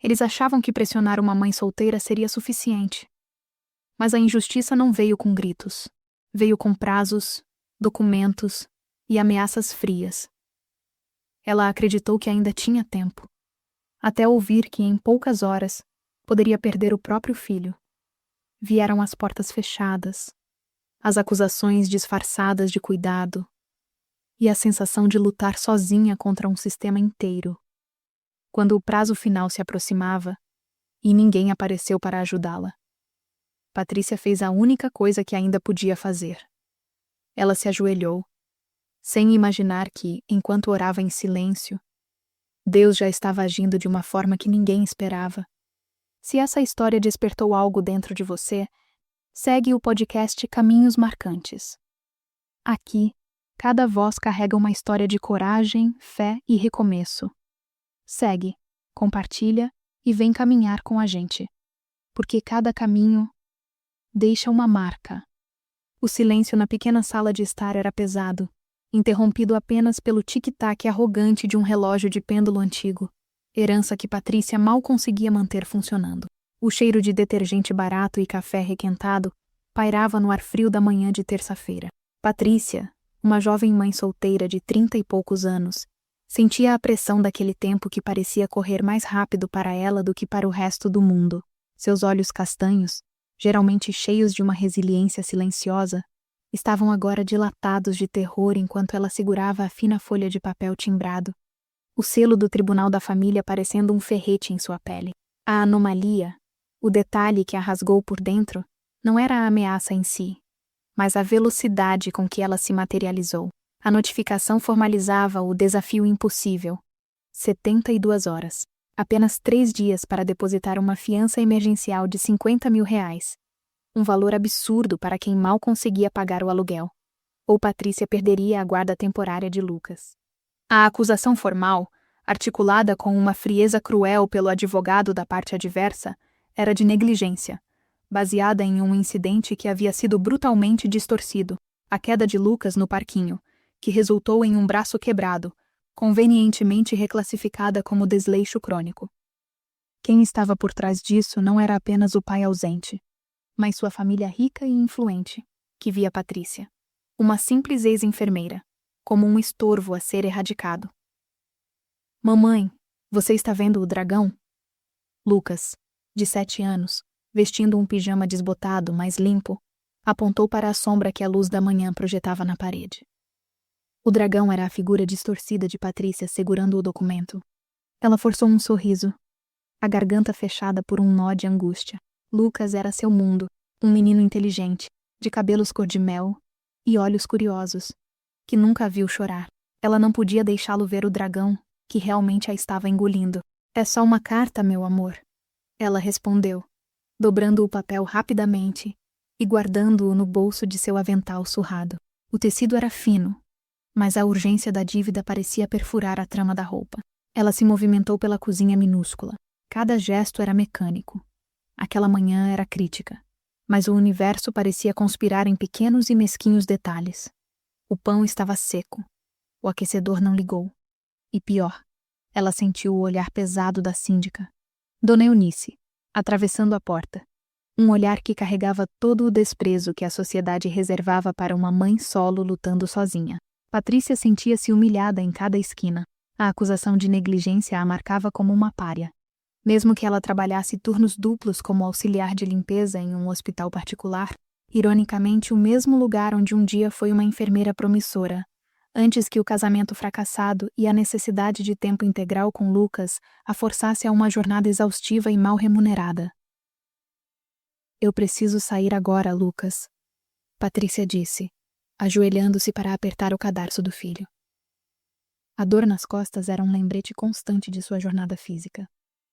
Eles achavam que pressionar uma mãe solteira seria suficiente. Mas a injustiça não veio com gritos. Veio com prazos, documentos e ameaças frias. Ela acreditou que ainda tinha tempo, até ouvir que em poucas horas poderia perder o próprio filho. Vieram as portas fechadas, as acusações disfarçadas de cuidado e a sensação de lutar sozinha contra um sistema inteiro. Quando o prazo final se aproximava e ninguém apareceu para ajudá-la, Patrícia fez a única coisa que ainda podia fazer. Ela se ajoelhou, sem imaginar que, enquanto orava em silêncio, Deus já estava agindo de uma forma que ninguém esperava. Se essa história despertou algo dentro de você, segue o podcast Caminhos Marcantes. Aqui, cada voz carrega uma história de coragem, fé e recomeço. Segue, compartilha e vem caminhar com a gente, porque cada caminho deixa uma marca. O silêncio na pequena sala de estar era pesado, interrompido apenas pelo tic-tac arrogante de um relógio de pêndulo antigo, herança que Patrícia mal conseguia manter funcionando. O cheiro de detergente barato e café requentado pairava no ar frio da manhã de terça-feira. Patrícia, uma jovem mãe solteira de 30 e poucos anos, sentia a pressão daquele tempo que parecia correr mais rápido para ela do que para o resto do mundo. Seus olhos castanhos, geralmente cheios de uma resiliência silenciosa, estavam agora dilatados de terror enquanto ela segurava a fina folha de papel timbrado, o selo do Tribunal da Família parecendo um ferrete em sua pele. A anomalia, o detalhe que a rasgou por dentro, não era a ameaça em si, mas a velocidade com que ela se materializou. A notificação formalizava o desafio impossível. 72 horas. Apenas 3 dias para depositar uma fiança emergencial de R$50 mil. Um valor absurdo para quem mal conseguia pagar o aluguel. Ou Patrícia perderia a guarda temporária de Lucas. A acusação formal, articulada com uma frieza cruel pelo advogado da parte adversa, era de negligência, baseada em um incidente que havia sido brutalmente distorcido, a queda de Lucas no parquinho, que resultou em um braço quebrado, convenientemente reclassificada como desleixo crônico. Quem estava por trás disso não era apenas o pai ausente, mas sua família rica e influente, que via Patrícia, uma simples ex-enfermeira, como um estorvo a ser erradicado. Mamãe, você está vendo o dragão? Lucas, de 7 anos, vestindo um pijama desbotado, mas limpo, apontou para a sombra que a luz da manhã projetava na parede. O dragão era a figura distorcida de Patrícia segurando o documento. Ela forçou um sorriso, a garganta fechada por um nó de angústia. Lucas era seu mundo, um menino inteligente, de cabelos cor de mel e olhos curiosos, que nunca a viu chorar. Ela não podia deixá-lo ver o dragão, que realmente a estava engolindo. É só uma carta, meu amor. Ela respondeu, dobrando o papel rapidamente e guardando-o no bolso de seu avental surrado. O tecido era fino, mas a urgência da dívida parecia perfurar a trama da roupa. Ela se movimentou pela cozinha minúscula. Cada gesto era mecânico. Aquela manhã era crítica, mas o universo parecia conspirar em pequenos e mesquinhos detalhes. O pão estava seco. O aquecedor não ligou. E pior, ela sentiu o olhar pesado da síndica, Dona Eunice, atravessando a porta. Um olhar que carregava todo o desprezo que a sociedade reservava para uma mãe solo lutando sozinha. Patrícia sentia-se humilhada em cada esquina. A acusação de negligência a marcava como uma pária. Mesmo que ela trabalhasse turnos duplos como auxiliar de limpeza em um hospital particular, ironicamente o mesmo lugar onde um dia foi uma enfermeira promissora, antes que o casamento fracassado e a necessidade de tempo integral com Lucas a forçasse a uma jornada exaustiva e mal remunerada. Eu preciso sair agora, Lucas, Patrícia disse, ajoelhando-se para apertar o cadarço do filho. A dor nas costas era um lembrete constante de sua jornada física.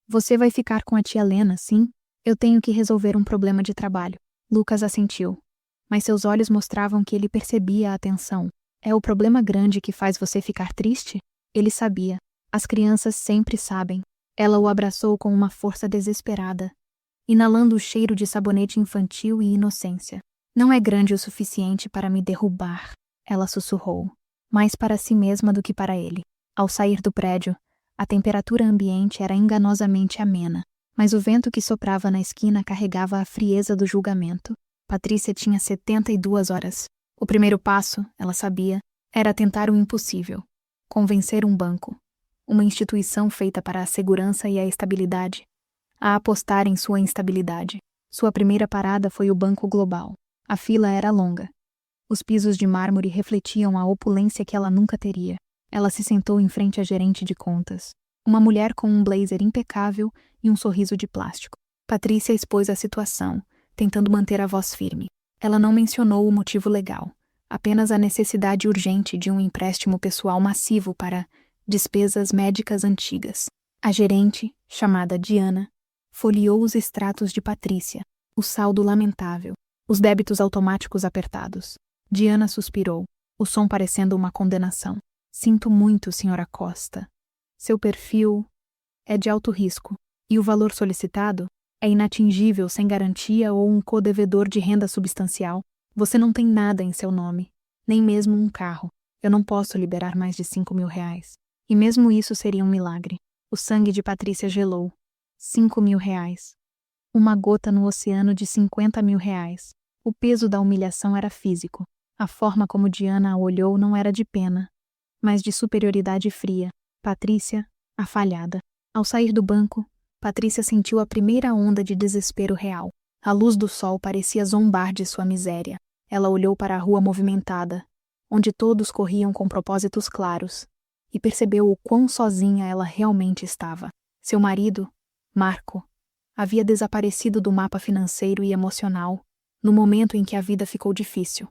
Você vai ficar com a tia Lena, sim? Eu tenho que resolver um problema de trabalho. Lucas assentiu, mas seus olhos mostravam que ele percebia a tensão. É o problema grande que faz você ficar triste? Ele sabia. As crianças sempre sabem. Ela o abraçou com uma força desesperada, inalando o cheiro de sabonete infantil e inocência. Não é grande o suficiente para me derrubar, ela sussurrou, mais para si mesma do que para ele. Ao sair do prédio, A temperatura ambiente era enganosamente amena, mas o vento que soprava na esquina carregava a frieza do julgamento. Patrícia tinha 72 horas. O primeiro passo, ela sabia, era tentar o impossível. Convencer um banco, uma instituição feita para a segurança e a estabilidade, a apostar em sua instabilidade. Sua primeira parada foi o Banco Global. A fila era longa. Os pisos de mármore refletiam a opulência que ela nunca teria. Ela se sentou em frente à gerente de contas, uma mulher com um blazer impecável e um sorriso de plástico. Patrícia expôs a situação, tentando manter a voz firme. Ela não mencionou o motivo legal, apenas a necessidade urgente de um empréstimo pessoal massivo para despesas médicas antigas. A gerente, chamada Diana, folheou os extratos de Patrícia, o saldo lamentável, os débitos automáticos apertados. Diana suspirou, o som parecendo uma condenação. Sinto muito, senhora Costa. Seu perfil é de alto risco, e o valor solicitado é inatingível sem garantia ou um codevedor de renda substancial. Você não tem nada em seu nome, nem mesmo um carro. Eu não posso liberar mais de 5.000 reais. E mesmo isso seria um milagre. O sangue de Patrícia gelou. 5.000 reais. Uma gota no oceano de 50.000 reais. O peso da humilhação era físico. A forma como Diana a olhou não era de pena, mas de superioridade fria. Patrícia, a falhada. Ao sair do banco, Patrícia sentiu a primeira onda de desespero real. A luz do sol parecia zombar de sua miséria. Ela olhou para a rua movimentada, onde todos corriam com propósitos claros, e percebeu o quão sozinha ela realmente estava. Seu marido, Marco, havia desaparecido do mapa financeiro e emocional no momento em que a vida ficou difícil,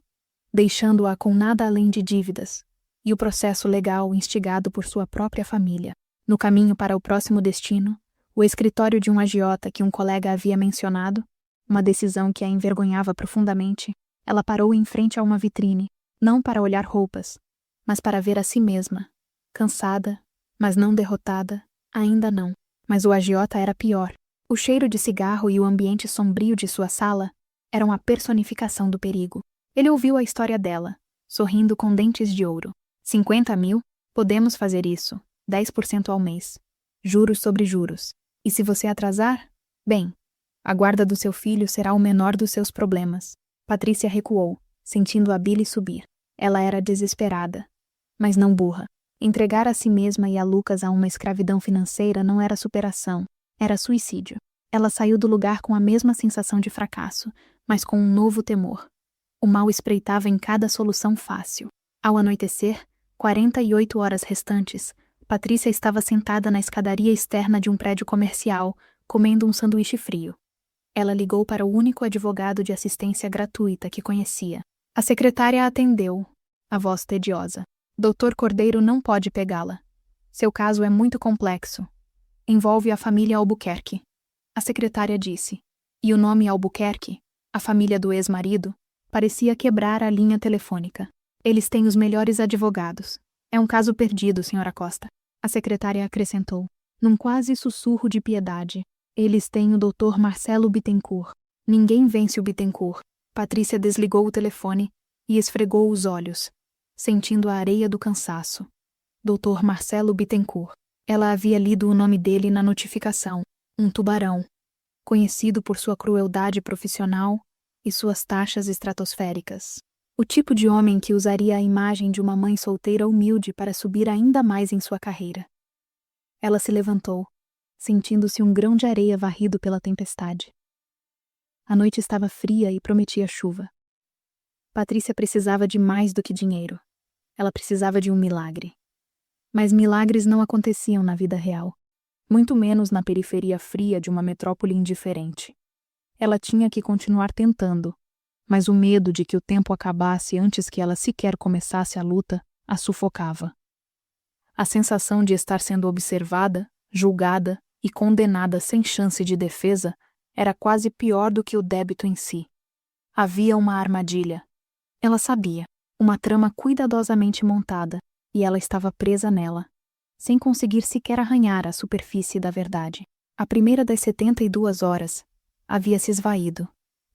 deixando-a com nada além de dívidas e o processo legal instigado por sua própria família. No caminho para o próximo destino, o escritório de um agiota que um colega havia mencionado, uma decisão que a envergonhava profundamente, ela parou em frente a uma vitrine, não para olhar roupas, mas para ver a si mesma. Cansada, mas não derrotada, ainda não. Mas o agiota era pior. O cheiro de cigarro e o ambiente sombrio de sua sala eram a personificação do perigo. Ele ouviu a história dela, sorrindo com dentes de ouro. 50.000? Podemos fazer isso. 10% ao mês. Juros sobre juros. E se você atrasar? Bem, a guarda do seu filho será o menor dos seus problemas. Patrícia recuou, sentindo a bile subir. Ela era desesperada, mas não burra. Entregar a si mesma e a Lucas a uma escravidão financeira não era superação, era suicídio. Ela saiu do lugar com a mesma sensação de fracasso, mas com um novo temor. O mal espreitava em cada solução fácil. Ao anoitecer, 48 horas restantes, Patrícia estava sentada na escadaria externa de um prédio comercial, comendo um sanduíche frio. Ela ligou para o único advogado de assistência gratuita que conhecia. A secretária a atendeu, a voz tediosa. Dr. Cordeiro não pode pegá-la. Seu caso é muito complexo. Envolve a família Albuquerque. A secretária disse. E o nome Albuquerque, a família do ex-marido, parecia quebrar a linha telefônica. Eles têm os melhores advogados. É um caso perdido, senhora Costa. A secretária acrescentou, num quase sussurro de piedade. Eles têm o Dr. Marcelo Bittencourt. Ninguém vence o Bittencourt. Patrícia desligou o telefone e esfregou os olhos, sentindo a areia do cansaço. Dr. Marcelo Bittencourt. Ela havia lido o nome dele na notificação. Um tubarão. Conhecido por sua crueldade profissional e suas taxas estratosféricas. O tipo de homem que usaria a imagem de uma mãe solteira humilde para subir ainda mais em sua carreira. Ela se levantou, sentindo-se um grão de areia varrido pela tempestade. A noite estava fria e prometia chuva. Patrícia precisava de mais do que dinheiro. Ela precisava de um milagre. Mas milagres não aconteciam na vida real, muito menos na periferia fria de uma metrópole indiferente. Ela tinha que continuar tentando, mas o medo de que o tempo acabasse antes que ela sequer começasse a luta a sufocava. A sensação de estar sendo observada, julgada e condenada sem chance de defesa era quase pior do que o débito em si. Havia uma armadilha. Ela sabia, uma trama cuidadosamente montada, e ela estava presa nela, sem conseguir sequer arranhar a superfície da verdade. A primeira das 72 horas havia se esvaído,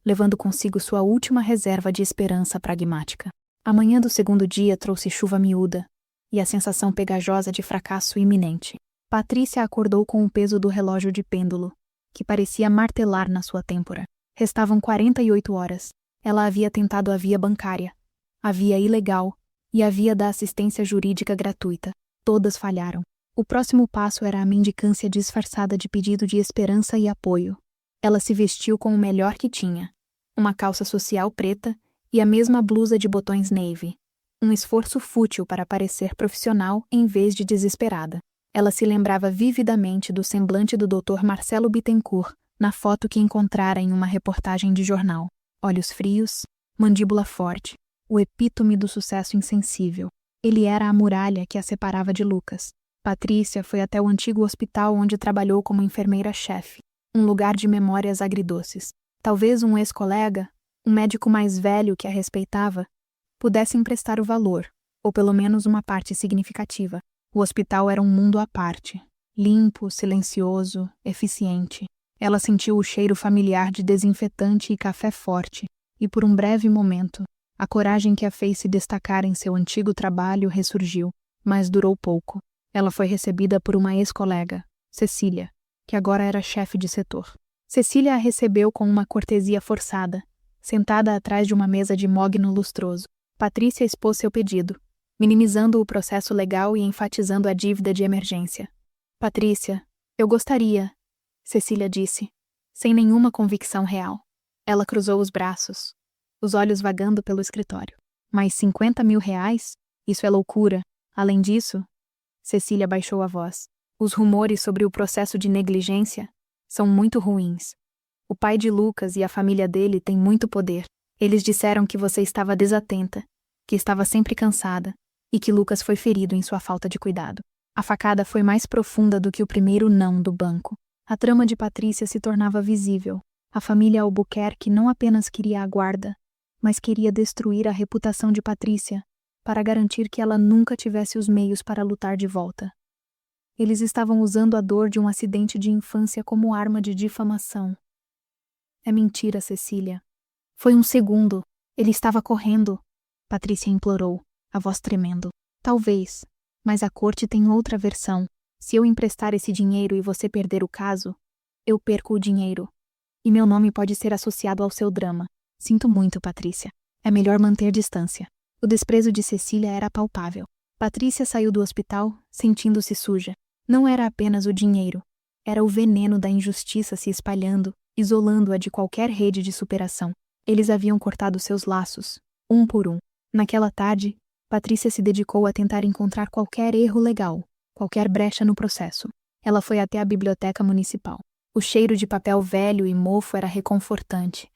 levando consigo sua última reserva de esperança pragmática. A manhã do segundo dia trouxe chuva miúda e a sensação pegajosa de fracasso iminente. Patrícia acordou com o peso do relógio de pêndulo, que parecia martelar na sua têmpora. Restavam 48 horas. Ela havia tentado a via bancária, a via ilegal e a via da assistência jurídica gratuita. Todas falharam. O próximo passo era a mendicância disfarçada de pedido de esperança e apoio. Ela se vestiu com o melhor que tinha: uma calça social preta e a mesma blusa de botões navy. Um esforço fútil para parecer profissional em vez de desesperada. Ela se lembrava vividamente do semblante do Dr. Marcelo Bittencourt na foto que encontrara em uma reportagem de jornal. Olhos frios, mandíbula forte, o epítome do sucesso insensível. Ele era a muralha que a separava de Lucas. Patrícia foi até o antigo hospital onde trabalhou como enfermeira-chefe, um lugar de memórias agridoces. Talvez um ex-colega, um médico mais velho que a respeitava, pudesse emprestar o valor, ou pelo menos uma parte significativa. O hospital era um mundo à parte, limpo, silencioso, eficiente. Ela sentiu o cheiro familiar de desinfetante e café forte, e por um breve momento, a coragem que a fez se destacar em seu antigo trabalho ressurgiu, mas durou pouco. Ela foi recebida por uma ex-colega, Cecília, que agora era chefe de setor. Cecília a recebeu com uma cortesia forçada, sentada atrás de uma mesa de mogno lustroso. Patrícia expôs seu pedido, minimizando o processo legal e enfatizando a dívida de emergência. Patrícia, eu gostaria, Cecília disse, sem nenhuma convicção real. Ela cruzou os braços, os olhos vagando pelo escritório. Mais 50 mil reais? Isso é loucura. Além disso, Cecília baixou a voz. Os rumores sobre o processo de negligência são muito ruins. O pai de Lucas e a família dele têm muito poder. Eles disseram que você estava desatenta, que estava sempre cansada e que Lucas foi ferido em sua falta de cuidado. A facada foi mais profunda do que o primeiro não do banco. A trama de Patrícia se tornava visível. A família Albuquerque não apenas queria a guarda, mas queria destruir a reputação de Patrícia para garantir que ela nunca tivesse os meios para lutar de volta. Eles estavam usando a dor de um acidente de infância como arma de difamação. É mentira, Cecília. Foi um segundo. Ele estava correndo. Patrícia implorou, a voz tremendo. Talvez, mas a corte tem outra versão. Se eu emprestar esse dinheiro e você perder o caso, eu perco o dinheiro. E meu nome pode ser associado ao seu drama. Sinto muito, Patrícia. É melhor manter distância. O desprezo de Cecília era palpável. Patrícia saiu do hospital, sentindo-se suja. Não era apenas o dinheiro. Era o veneno da injustiça se espalhando, isolando-a de qualquer rede de superação. Eles haviam cortado seus laços, um por um. Naquela tarde, Patrícia se dedicou a tentar encontrar qualquer erro legal, qualquer brecha no processo. Ela foi até a biblioteca municipal. O cheiro de papel velho e mofo era reconfortante,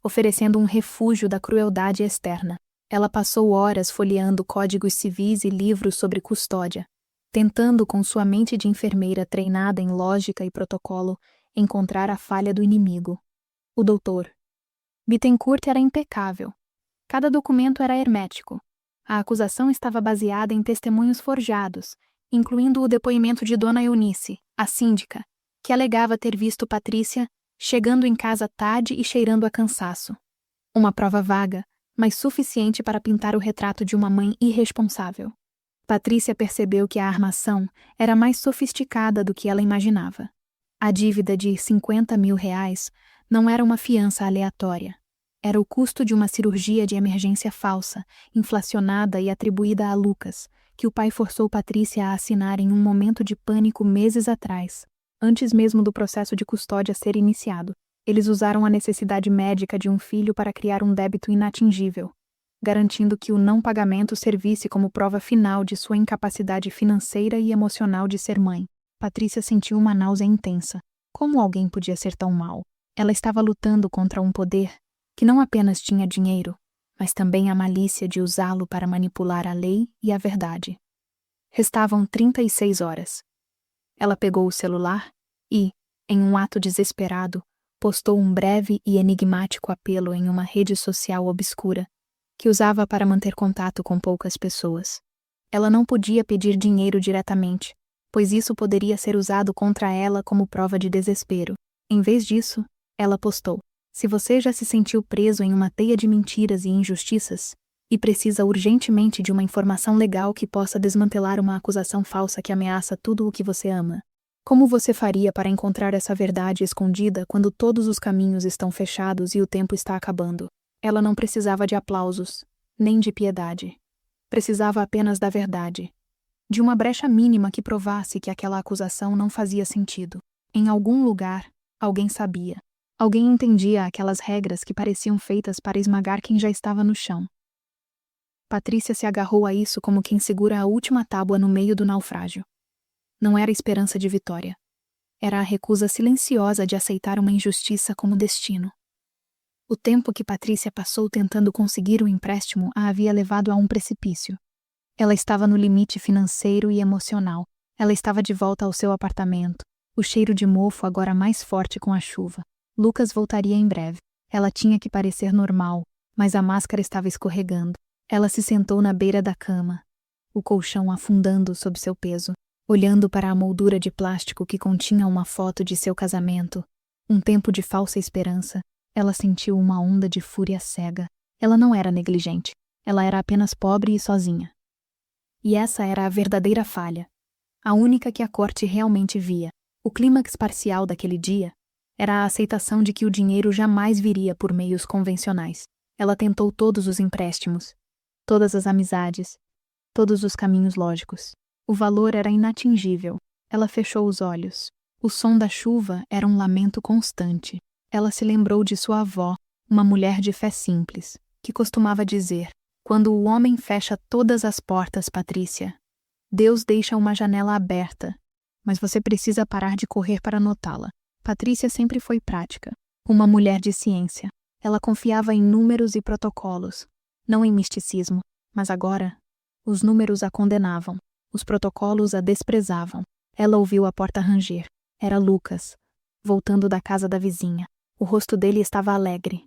oferecendo um refúgio da crueldade externa. Ela passou horas folheando códigos civis e livros sobre custódia, tentando com sua mente de enfermeira treinada em lógica e protocolo encontrar a falha do inimigo. O doutor. Bittencourt era impecável. Cada documento era hermético. A acusação estava baseada em testemunhos forjados, incluindo o depoimento de Dona Eunice, a síndica, que alegava ter visto Patrícia chegando em casa tarde e cheirando a cansaço. Uma prova vaga, mas suficiente para pintar o retrato de uma mãe irresponsável. Patrícia percebeu que a armação era mais sofisticada do que ela imaginava. A dívida de 50 mil reais não era uma fiança aleatória. Era o custo de uma cirurgia de emergência falsa, inflacionada e atribuída a Lucas, que o pai forçou Patrícia a assinar em um momento de pânico meses atrás, antes mesmo do processo de custódia ser iniciado. Eles usaram a necessidade médica de um filho para criar um débito inatingível, garantindo que o não pagamento servisse como prova final de sua incapacidade financeira e emocional de ser mãe. Patrícia sentiu uma náusea intensa. Como alguém podia ser tão mau? Ela estava lutando contra um poder que não apenas tinha dinheiro, mas também a malícia de usá-lo para manipular a lei e a verdade. Restavam 36 horas. Ela pegou o celular e, em um ato desesperado, postou um breve e enigmático apelo em uma rede social obscura, que usava para manter contato com poucas pessoas. Ela não podia pedir dinheiro diretamente, pois isso poderia ser usado contra ela como prova de desespero. Em vez disso, ela postou: se você já se sentiu preso em uma teia de mentiras e injustiças, e precisa urgentemente de uma informação legal que possa desmantelar uma acusação falsa que ameaça tudo o que você ama. Como você faria para encontrar essa verdade escondida quando todos os caminhos estão fechados e o tempo está acabando? Ela não precisava de aplausos, nem de piedade. Precisava apenas da verdade. De uma brecha mínima que provasse que aquela acusação não fazia sentido. Em algum lugar, alguém sabia. Alguém entendia aquelas regras que pareciam feitas para esmagar quem já estava no chão. Patrícia se agarrou a isso como quem segura a última tábua no meio do naufrágio. Não era esperança de vitória. Era a recusa silenciosa de aceitar uma injustiça como destino. O tempo que Patrícia passou tentando conseguir o empréstimo a havia levado a um precipício. Ela estava no limite financeiro e emocional. Ela estava de volta ao seu apartamento, o cheiro de mofo agora mais forte com a chuva. Lucas voltaria em breve. Ela tinha que parecer normal, mas a máscara estava escorregando. Ela se sentou na beira da cama, o colchão afundando sob seu peso, olhando para a moldura de plástico que continha uma foto de seu casamento. Um tempo de falsa esperança. Ela sentiu uma onda de fúria cega. Ela não era negligente. Ela era apenas pobre e sozinha. E essa era a verdadeira falha. A única que a corte realmente via. O clímax parcial daquele dia era a aceitação de que o dinheiro jamais viria por meios convencionais. Ela tentou todos os empréstimos, todas as amizades, todos os caminhos lógicos. O valor era inatingível. Ela fechou os olhos. O som da chuva era um lamento constante. Ela se lembrou de sua avó, uma mulher de fé simples, que costumava dizer: "Quando o homem fecha todas as portas, Patrícia, Deus deixa uma janela aberta, mas você precisa parar de correr para notá-la." Patrícia sempre foi prática, uma mulher de ciência. Ela confiava em números e protocolos, não em misticismo, mas agora, os números a condenavam, os protocolos a desprezavam. Ela ouviu a porta ranger. Era Lucas, voltando da casa da vizinha. O rosto dele estava alegre,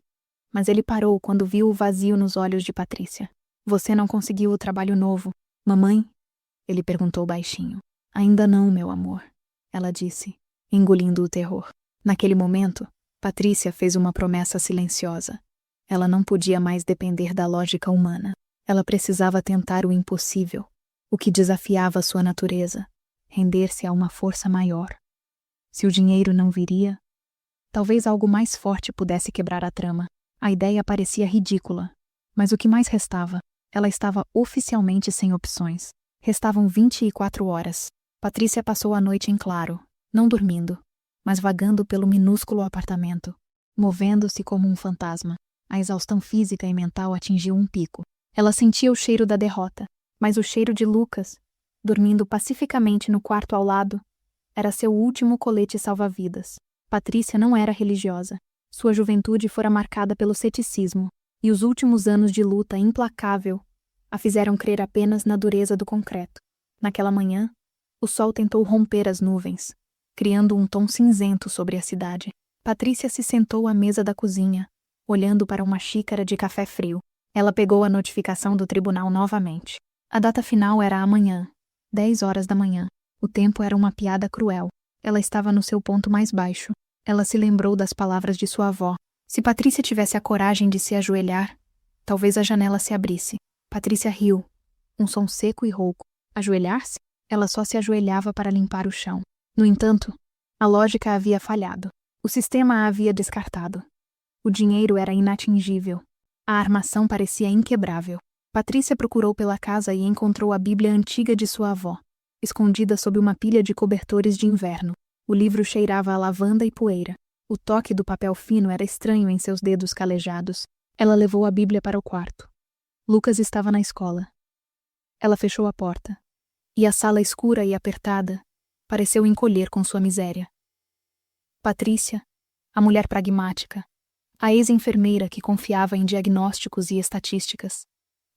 mas ele parou quando viu o vazio nos olhos de Patrícia. "Você não conseguiu o trabalho novo, mamãe?" Ele perguntou baixinho. "Ainda não, meu amor," ela disse, engolindo o terror. Naquele momento, Patrícia fez uma promessa silenciosa. Ela não podia mais depender da lógica humana. Ela precisava tentar o impossível, o que desafiava sua natureza, render-se a uma força maior. Se o dinheiro não viria, talvez algo mais forte pudesse quebrar a trama. A ideia parecia ridícula, mas o que mais restava? Ela estava oficialmente sem opções. Restavam 24 horas. Patrícia passou a noite em claro, não dormindo, mas vagando pelo minúsculo apartamento, movendo-se como um fantasma. A exaustão física e mental atingiu um pico. Ela sentia o cheiro da derrota, mas o cheiro de Lucas, dormindo pacificamente no quarto ao lado, era seu último colete salva-vidas. Patrícia não era religiosa. Sua juventude fora marcada pelo ceticismo, e os últimos anos de luta implacável a fizeram crer apenas na dureza do concreto. Naquela manhã, o sol tentou romper as nuvens, criando um tom cinzento sobre a cidade. Patrícia se sentou à mesa da cozinha, olhando para uma xícara de café frio. Ela pegou a notificação do tribunal novamente. A data final era amanhã, 10 horas da manhã. O tempo era uma piada cruel. Ela estava no seu ponto mais baixo. Ela se lembrou das palavras de sua avó. Se Patrícia tivesse a coragem de se ajoelhar, talvez a janela se abrisse. Patrícia riu. Um som seco e rouco. Ajoelhar-se? Ela só se ajoelhava para limpar o chão. No entanto, a lógica havia falhado. O sistema a havia descartado. O dinheiro era inatingível. A armação parecia inquebrável. Patrícia procurou pela casa e encontrou a Bíblia antiga de sua avó, escondida sob uma pilha de cobertores de inverno. O livro cheirava a lavanda e poeira. O toque do papel fino era estranho em seus dedos calejados. Ela levou a Bíblia para o quarto. Lucas estava na escola. Ela fechou a porta. E a sala escura e apertada pareceu encolher com sua miséria. Patrícia, a mulher pragmática, a ex-enfermeira que confiava em diagnósticos e estatísticas,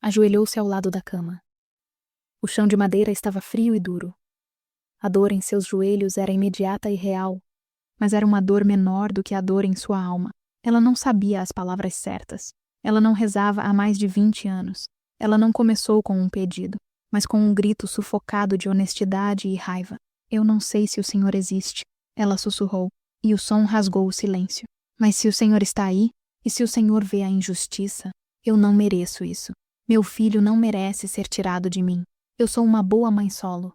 ajoelhou-se ao lado da cama. O chão de madeira estava frio e duro. A dor em seus joelhos era imediata e real, mas era uma dor menor do que a dor em sua alma. Ela não sabia as palavras certas. Ela não rezava há mais de 20 anos. Ela não começou com um pedido, mas com um grito sufocado de honestidade e raiva. "Eu não sei se o Senhor existe", ela sussurrou, e o som rasgou o silêncio. "Mas se o Senhor está aí, e se o Senhor vê a injustiça, eu não mereço isso." Meu filho não merece ser tirado de mim. Eu sou uma boa mãe solo.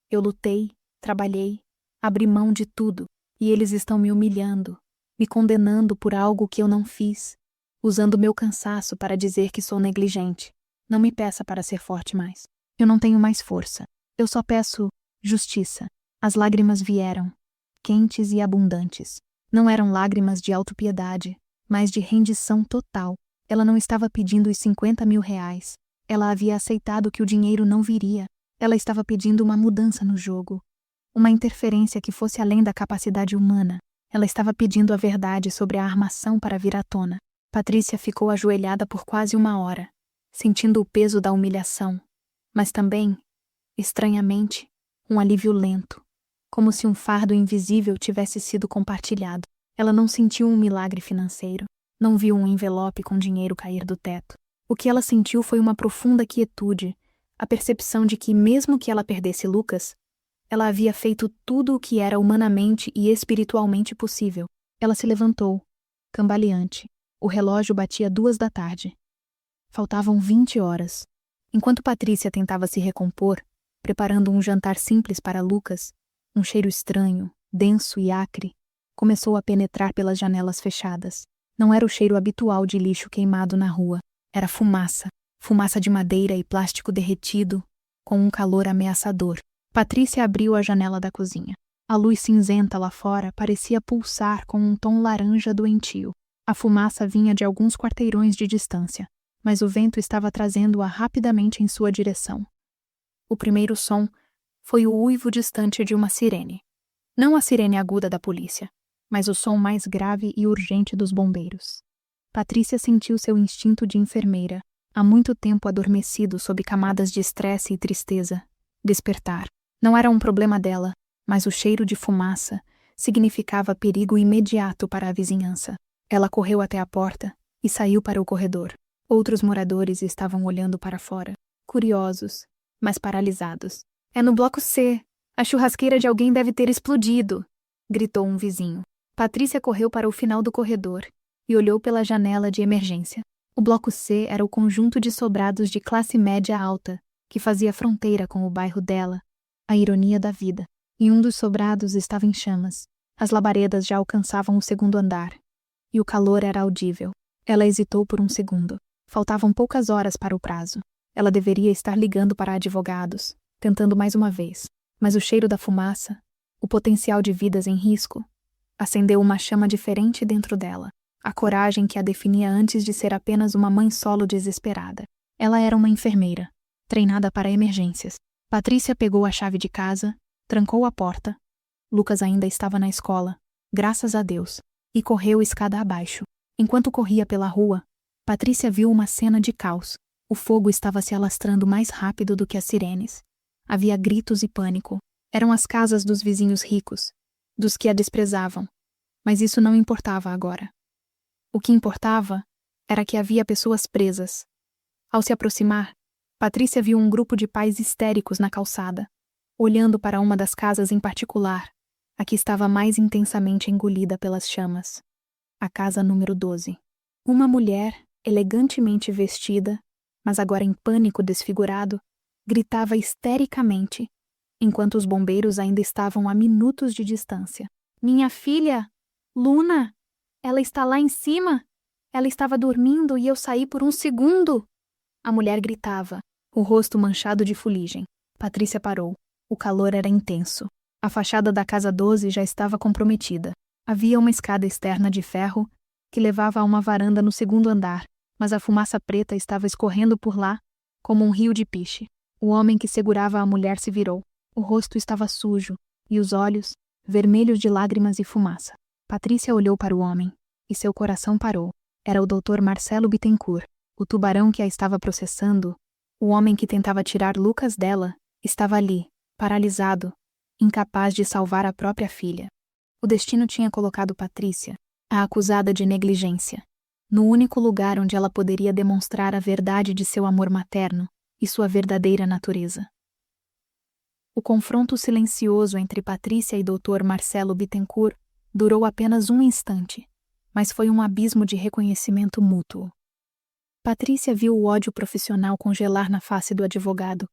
Eu lutei, trabalhei, abri mão de tudo, e eles estão me humilhando, me condenando por algo que eu não fiz, usando meu cansaço para dizer que sou negligente. Não me peça para ser forte mais. Eu não tenho mais força. Eu só peço justiça. As lágrimas vieram, quentes e abundantes. Não eram lágrimas de autopiedade, mas de rendição total. Ela não estava pedindo os 50.000 reais. Ela havia aceitado que o dinheiro não viria. Ela estava pedindo uma mudança no jogo. Uma interferência que fosse além da capacidade humana. Ela estava pedindo a verdade sobre a armação para vir à tona. Patrícia ficou ajoelhada por quase 1 hora, sentindo o peso da humilhação, mas também, estranhamente, um alívio lento, como se um fardo invisível tivesse sido compartilhado. Ela não sentiu um milagre financeiro, não viu um envelope com dinheiro cair do teto. O que ela sentiu foi uma profunda quietude, a percepção de que, mesmo que ela perdesse Lucas, ela havia feito tudo o que era humanamente e espiritualmente possível. Ela se levantou, cambaleante. O relógio batia 2 da tarde. Faltavam 20 horas. Enquanto Patrícia tentava se recompor, preparando um jantar simples para Lucas, um cheiro estranho, denso e acre, começou a penetrar pelas janelas fechadas. Não era o cheiro habitual de lixo queimado na rua. Era fumaça. Fumaça de madeira e plástico derretido, com um calor ameaçador. Patrícia abriu a janela da cozinha. A luz cinzenta lá fora parecia pulsar com um tom laranja doentio. A fumaça vinha de alguns quarteirões de distância, mas o vento estava trazendo-a rapidamente em sua direção. O primeiro som foi o uivo distante de uma sirene. Não a sirene aguda da polícia, mas o som mais grave e urgente dos bombeiros. Patrícia sentiu seu instinto de enfermeira, há muito tempo adormecido sob camadas de estresse e tristeza, despertar. Não era um problema dela, mas o cheiro de fumaça significava perigo imediato para a vizinhança. Ela correu até a porta e saiu para o corredor. Outros moradores estavam olhando para fora, curiosos, mas paralisados. "É no bloco C. A churrasqueira de alguém deve ter explodido", gritou um vizinho. Patrícia correu para o final do corredor e olhou pela janela de emergência. O bloco C era o conjunto de sobrados de classe média alta que fazia fronteira com o bairro dela, a ironia da vida. E um dos sobrados estava em chamas. As labaredas já alcançavam o segundo andar. E o calor era audível. Ela hesitou por um segundo. Faltavam poucas horas para o prazo. Ela deveria estar ligando para advogados, tentando mais uma vez. Mas o cheiro da fumaça, o potencial de vidas em risco, acendeu uma chama diferente dentro dela. A coragem que a definia antes de ser apenas uma mãe solo desesperada. Ela era uma enfermeira, treinada para emergências. Patrícia pegou a chave de casa, trancou a porta. Lucas ainda estava na escola, graças a Deus, e correu escada abaixo. Enquanto corria pela rua, Patrícia viu uma cena de caos. O fogo estava se alastrando mais rápido do que as sirenes. Havia gritos e pânico. Eram as casas dos vizinhos ricos, dos que a desprezavam. Mas isso não importava agora. O que importava era que havia pessoas presas. Ao se aproximar, Patrícia viu um grupo de pais histéricos na calçada, olhando para uma das casas em particular, a que estava mais intensamente engolida pelas chamas. A casa número 12. Uma mulher, elegantemente vestida, mas agora em pânico desfigurado, gritava histericamente, enquanto os bombeiros ainda estavam a minutos de distância. "Minha filha! Luna! Ela está lá em cima! Ela estava dormindo e eu saí por um segundo!" A mulher gritava, o rosto manchado de fuligem. Patrícia parou. O calor era intenso. A fachada da casa 12 já estava comprometida. Havia uma escada externa de ferro que levava a uma varanda no segundo andar, mas a fumaça preta estava escorrendo por lá como um rio de piche. O homem que segurava a mulher se virou. O rosto estava sujo e os olhos, vermelhos de lágrimas e fumaça. Patrícia olhou para o homem e seu coração parou. Era o Dr. Marcelo Bittencourt, o tubarão que a estava processando. O homem que tentava tirar Lucas dela estava ali, paralisado, incapaz de salvar a própria filha. O destino tinha colocado Patrícia, a acusada de negligência, no único lugar onde ela poderia demonstrar a verdade de seu amor materno e sua verdadeira natureza. O confronto silencioso entre Patrícia e Dr. Marcelo Bittencourt durou apenas um instante, mas foi um abismo de reconhecimento mútuo. Patrícia viu o ódio profissional congelar na face do advogado,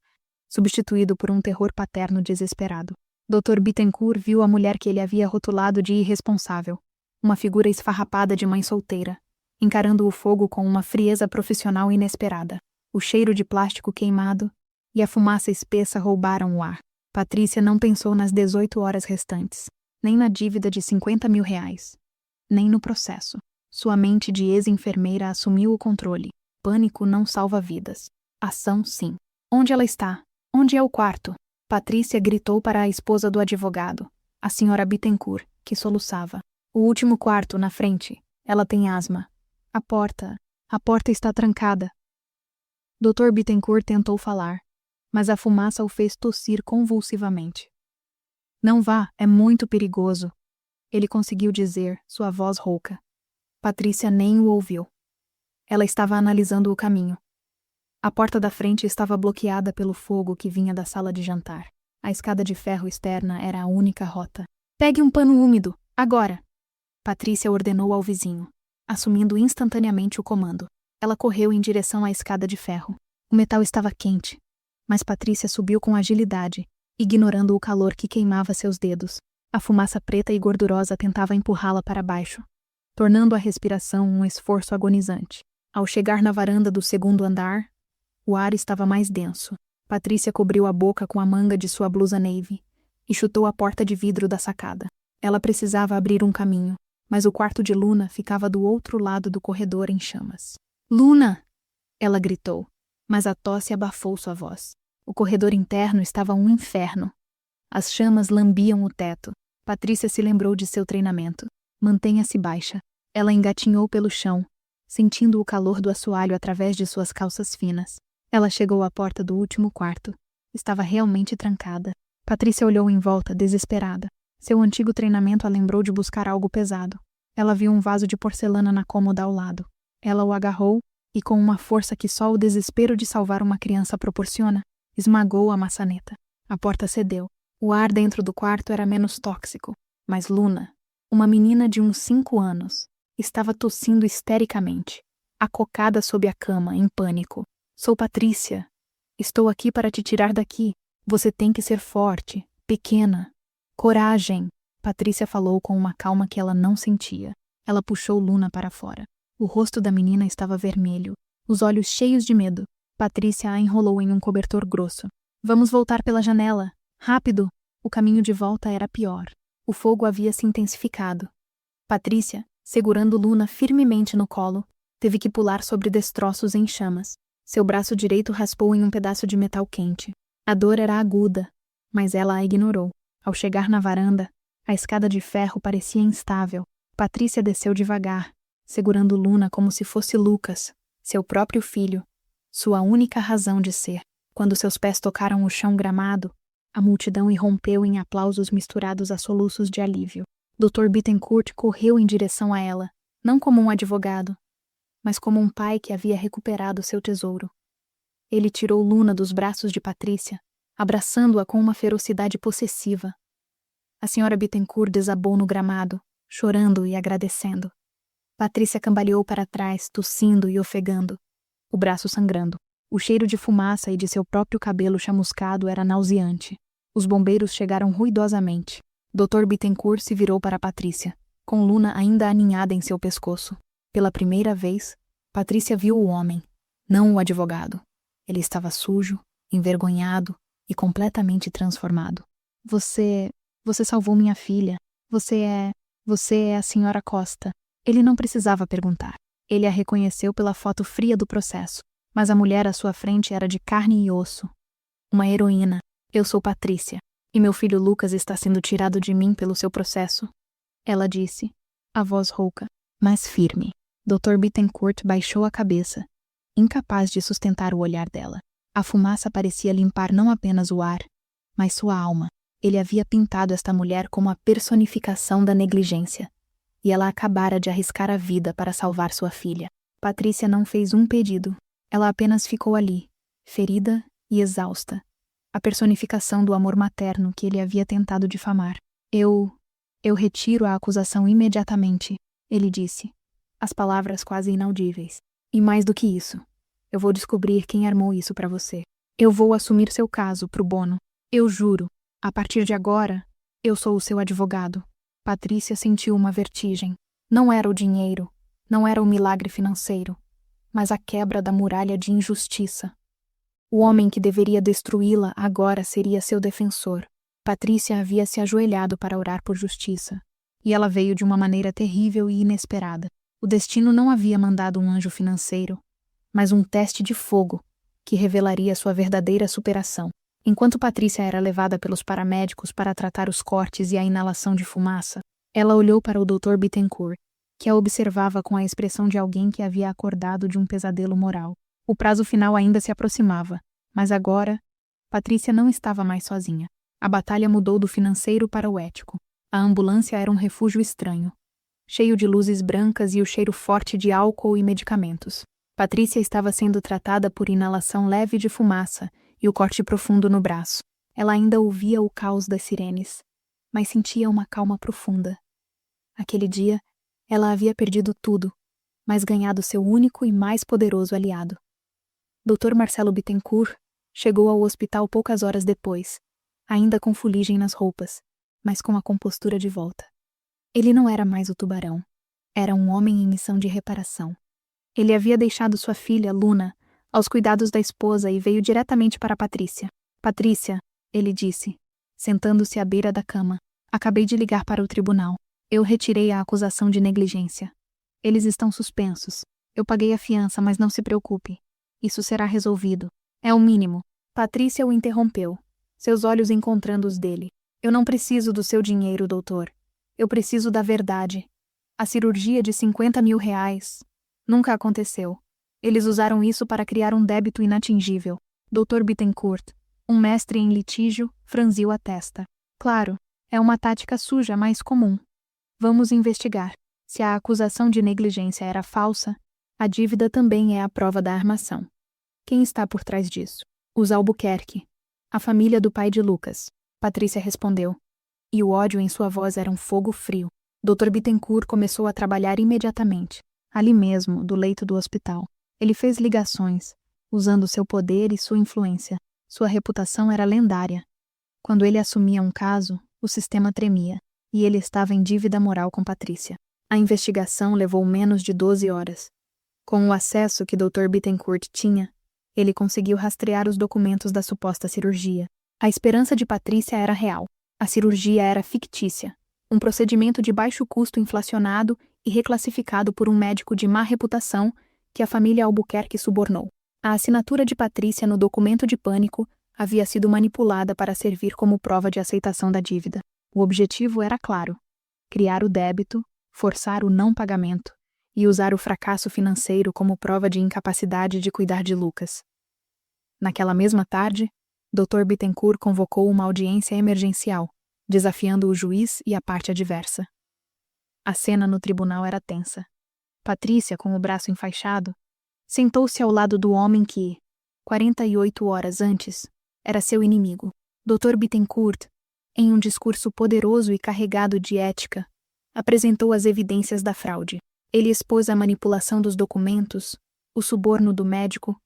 substituído por um terror paterno desesperado. Dr. Bittencourt viu a mulher que ele havia rotulado de irresponsável, uma figura esfarrapada de mãe solteira, encarando o fogo com uma frieza profissional inesperada. O cheiro de plástico queimado e a fumaça espessa roubaram o ar. Patrícia não pensou nas 18 horas restantes, nem na dívida de R$ 50.000, nem no processo. Sua mente de ex-enfermeira assumiu o controle. Pânico não salva vidas. Ação, sim. Onde ela está? Onde é o quarto? Patrícia gritou para a esposa do advogado, a senhora Bittencourt, que soluçava. O último quarto, na frente. Ela tem asma. A porta está trancada. Dr. Bittencourt tentou falar, mas a fumaça o fez tossir convulsivamente. Não vá, é muito perigoso. Ele conseguiu dizer, sua voz rouca. Patrícia nem o ouviu. Ela estava analisando o caminho. A porta da frente estava bloqueada pelo fogo que vinha da sala de jantar. A escada de ferro externa era a única rota. Pegue um pano úmido, agora! Patrícia ordenou ao vizinho, assumindo instantaneamente o comando. Ela correu em direção à escada de ferro. O metal estava quente, mas Patrícia subiu com agilidade, ignorando o calor que queimava seus dedos. A fumaça preta e gordurosa tentava empurrá-la para baixo, tornando a respiração um esforço agonizante. Ao chegar na varanda do segundo andar, o ar estava mais denso. Patrícia cobriu a boca com a manga de sua blusa navy e chutou a porta de vidro da sacada. Ela precisava abrir um caminho, mas o quarto de Luna ficava do outro lado do corredor em chamas. Luna! Ela gritou, mas a tosse abafou sua voz. O corredor interno estava um inferno. As chamas lambiam o teto. Patrícia se lembrou de seu treinamento. Mantenha-se baixa. Ela engatinhou pelo chão, sentindo o calor do assoalho através de suas calças finas. Ela chegou à porta do último quarto. Estava realmente trancada. Patrícia olhou em volta, desesperada. Seu antigo treinamento a lembrou de buscar algo pesado. Ela viu um vaso de porcelana na cômoda ao lado. Ela o agarrou e, com uma força que só o desespero de salvar uma criança proporciona, esmagou a maçaneta. A porta cedeu. O ar dentro do quarto era menos tóxico. Mas Luna, uma menina de uns 5 anos, estava tossindo histericamente, acocada sob a cama, em pânico. Sou Patrícia. Estou aqui para te tirar daqui. Você tem que ser forte, pequena. Coragem. Patrícia falou com uma calma que ela não sentia. Ela puxou Luna para fora. O rosto da menina estava vermelho, os olhos cheios de medo. Patrícia a enrolou em um cobertor grosso. Vamos voltar pela janela. Rápido! O caminho de volta era pior. O fogo havia se intensificado. Patrícia, segurando Luna firmemente no colo, teve que pular sobre destroços em chamas. Seu braço direito raspou em um pedaço de metal quente. A dor era aguda, mas ela a ignorou. Ao chegar na varanda, a escada de ferro parecia instável. Patrícia desceu devagar, segurando Luna como se fosse Lucas, seu próprio filho, sua única razão de ser. Quando seus pés tocaram o chão gramado, a multidão irrompeu em aplausos misturados a soluços de alívio. Dr. Bittencourt correu em direção a ela, não como um advogado, mas como um pai que havia recuperado seu tesouro. Ele tirou Luna dos braços de Patrícia, abraçando-a com uma ferocidade possessiva. A senhora Bittencourt desabou no gramado, chorando e agradecendo. Patrícia cambaleou para trás, tossindo e ofegando, o braço sangrando. O cheiro de fumaça e de seu próprio cabelo chamuscado era nauseante. Os bombeiros chegaram ruidosamente. Dr. Bittencourt se virou para Patrícia, com Luna ainda aninhada em seu pescoço. Pela primeira vez, Patrícia viu o homem, não o advogado. Ele estava sujo, envergonhado e completamente transformado. Você salvou minha filha. Você é a senhora Costa. Ele não precisava perguntar. Ele a reconheceu pela foto fria do processo, mas a mulher à sua frente era de carne e osso. Uma heroína. Eu sou Patrícia, e meu filho Lucas está sendo tirado de mim pelo seu processo. Ela disse, a voz rouca, mas firme. Dr. Bittencourt baixou a cabeça, incapaz de sustentar o olhar dela. A fumaça parecia limpar não apenas o ar, mas sua alma. Ele havia pintado esta mulher como a personificação da negligência, e ela acabara de arriscar a vida para salvar sua filha. Patrícia não fez um pedido. Ela apenas ficou ali, ferida e exausta, a personificação do amor materno que ele havia tentado difamar. Eu retiro a acusação imediatamente, ele disse, as palavras quase inaudíveis. E mais do que isso, eu vou descobrir quem armou isso para você. Eu vou assumir seu caso pro Bono. Eu juro, a partir de agora, eu sou o seu advogado. Patrícia sentiu uma vertigem. Não era o dinheiro, não era o milagre financeiro, mas a quebra da muralha de injustiça. O homem que deveria destruí-la agora seria seu defensor. Patrícia havia se ajoelhado para orar por justiça, e ela veio de uma maneira terrível e inesperada. O destino não havia mandado um anjo financeiro, mas um teste de fogo que revelaria sua verdadeira superação. Enquanto Patrícia era levada pelos paramédicos para tratar os cortes e a inalação de fumaça, ela olhou para o Dr. Bittencourt, que a observava com a expressão de alguém que havia acordado de um pesadelo moral. O prazo final ainda se aproximava, mas agora, Patrícia não estava mais sozinha. A batalha mudou do financeiro para o ético. A ambulância era um refúgio estranho, cheio de luzes brancas e o cheiro forte de álcool e medicamentos. Patrícia estava sendo tratada por inalação leve de fumaça e o corte profundo no braço. Ela ainda ouvia o caos das sirenes, mas sentia uma calma profunda. Aquele dia, ela havia perdido tudo, mas ganhado seu único e mais poderoso aliado. Dr. Marcelo Bittencourt chegou ao hospital poucas horas depois, ainda com fuligem nas roupas, mas com a compostura de volta. Ele não era mais o tubarão. Era um homem em missão de reparação. Ele havia deixado sua filha, Luna, aos cuidados da esposa e veio diretamente para Patrícia. Patrícia, ele disse, sentando-se à beira da cama. Acabei de ligar para o tribunal. Eu retirei a acusação de negligência. Eles estão suspensos. Eu paguei a fiança, mas não se preocupe. Isso será resolvido. É o mínimo. Patrícia o interrompeu, seus olhos encontrando os dele. Eu não preciso do seu dinheiro, doutor. Eu preciso da verdade. A cirurgia de R$50 mil nunca aconteceu. Eles usaram isso para criar um débito inatingível. Dr. Bittencourt, um mestre em litígio, franziu a testa. Claro, é uma tática suja, mas comum. Vamos investigar. Se a acusação de negligência era falsa, a dívida também é a prova da armação. Quem está por trás disso? Os Albuquerque, a família do pai de Lucas. Patrícia respondeu. E o ódio em sua voz era um fogo frio. Dr. Bittencourt começou a trabalhar imediatamente, ali mesmo, do leito do hospital. Ele fez ligações, usando seu poder e sua influência. Sua reputação era lendária. Quando ele assumia um caso, o sistema tremia, e ele estava em dívida moral com Patrícia. A investigação levou menos de 12 horas. Com o acesso que Dr. Bittencourt tinha, ele conseguiu rastrear os documentos da suposta cirurgia. A esperança de Patrícia era real. A cirurgia era fictícia. Um procedimento de baixo custo inflacionado e reclassificado por um médico de má reputação que a família Albuquerque subornou. A assinatura de Patrícia no documento de pânico havia sido manipulada para servir como prova de aceitação da dívida. O objetivo era claro: criar o débito, forçar o não pagamento e usar o fracasso financeiro como prova de incapacidade de cuidar de Lucas. Naquela mesma tarde, Dr. Bittencourt convocou uma audiência emergencial, desafiando o juiz e a parte adversa. A cena no tribunal era tensa. Patrícia, com o braço enfaixado, sentou-se ao lado do homem que, 48 horas antes, era seu inimigo. Dr. Bittencourt, em um discurso poderoso e carregado de ética, apresentou as evidências da fraude. Ele expôs a manipulação dos documentos, o suborno do médico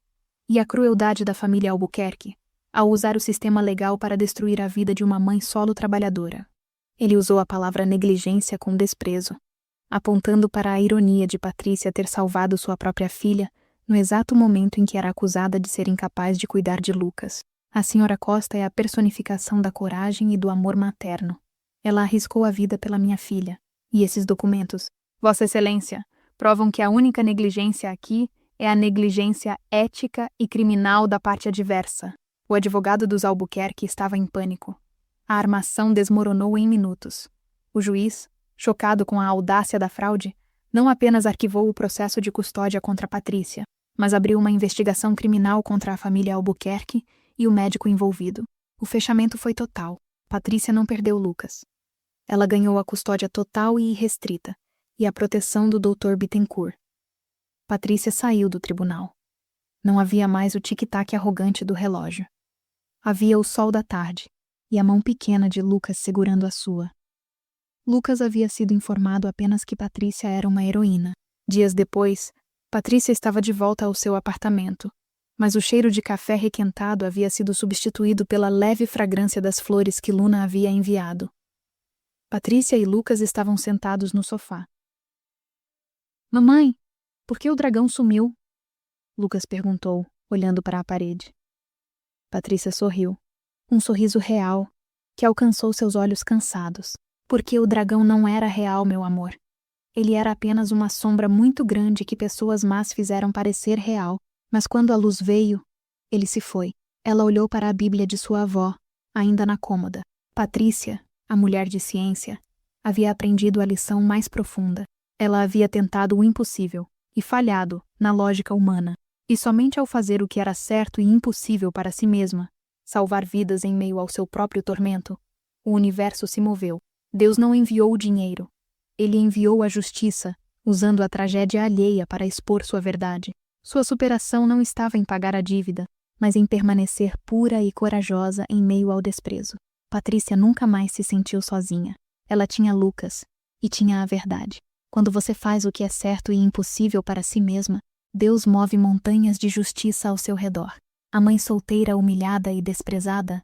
e a crueldade da família Albuquerque ao usar o sistema legal para destruir a vida de uma mãe solo trabalhadora. Ele usou a palavra negligência com desprezo, apontando para a ironia de Patrícia ter salvado sua própria filha no exato momento em que era acusada de ser incapaz de cuidar de Lucas. A Sra. Costa é a personificação da coragem e do amor materno. Ela arriscou a vida pela minha filha. E esses documentos, Vossa Excelência, provam que a única negligência aqui é a negligência ética e criminal da parte adversa. O advogado dos Albuquerque estava em pânico. A armação desmoronou em minutos. O juiz, chocado com a audácia da fraude, não apenas arquivou o processo de custódia contra Patrícia, mas abriu uma investigação criminal contra a família Albuquerque e o médico envolvido. O fechamento foi total. Patrícia não perdeu Lucas. Ela ganhou a custódia total e irrestrita, e a proteção do Dr. Bittencourt. Patrícia saiu do tribunal. Não havia mais o tic-tac arrogante do relógio. Havia o sol da tarde, e a mão pequena de Lucas segurando a sua. Lucas havia sido informado apenas que Patrícia era uma heroína. Dias depois, Patrícia estava de volta ao seu apartamento, mas o cheiro de café requentado havia sido substituído pela leve fragrância das flores que Luna havia enviado. Patrícia e Lucas estavam sentados no sofá. Mamãe, por que o dragão sumiu? Lucas perguntou, olhando para a parede. Patrícia sorriu. Um sorriso real, que alcançou seus olhos cansados. Porque o dragão não era real, meu amor. Ele era apenas uma sombra muito grande que pessoas más fizeram parecer real, mas quando a luz veio, ele se foi. Ela olhou para a Bíblia de sua avó, ainda na cômoda. Patrícia, a mulher de ciência, havia aprendido a lição mais profunda. Ela havia tentado o impossível e falhado na lógica humana. E somente ao fazer o que era certo e impossível para si mesma, salvar vidas em meio ao seu próprio tormento, o universo se moveu. Deus não enviou o dinheiro. Ele enviou a justiça, usando a tragédia alheia para expor sua verdade. Sua superação não estava em pagar a dívida, mas em permanecer pura e corajosa em meio ao desprezo. Patrícia nunca mais se sentiu sozinha. Ela tinha Lucas e tinha a verdade. Quando você faz o que é certo e impossível para si mesma, Deus move montanhas de justiça ao seu redor. A mãe solteira humilhada e desprezada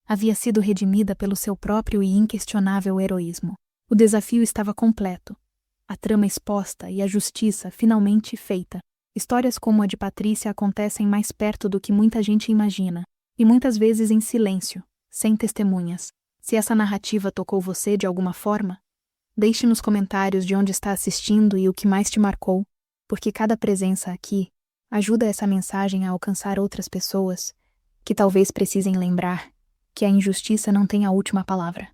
havia sido redimida pelo seu próprio e inquestionável heroísmo. O desafio estava completo, a trama exposta e a justiça finalmente feita. Histórias como a de Patrícia acontecem mais perto do que muita gente imagina, e muitas vezes em silêncio, sem testemunhas. Se essa narrativa tocou você de alguma forma, deixe nos comentários de onde está assistindo e o que mais te marcou, porque cada presença aqui ajuda essa mensagem a alcançar outras pessoas que talvez precisem lembrar que a injustiça não tem a última palavra.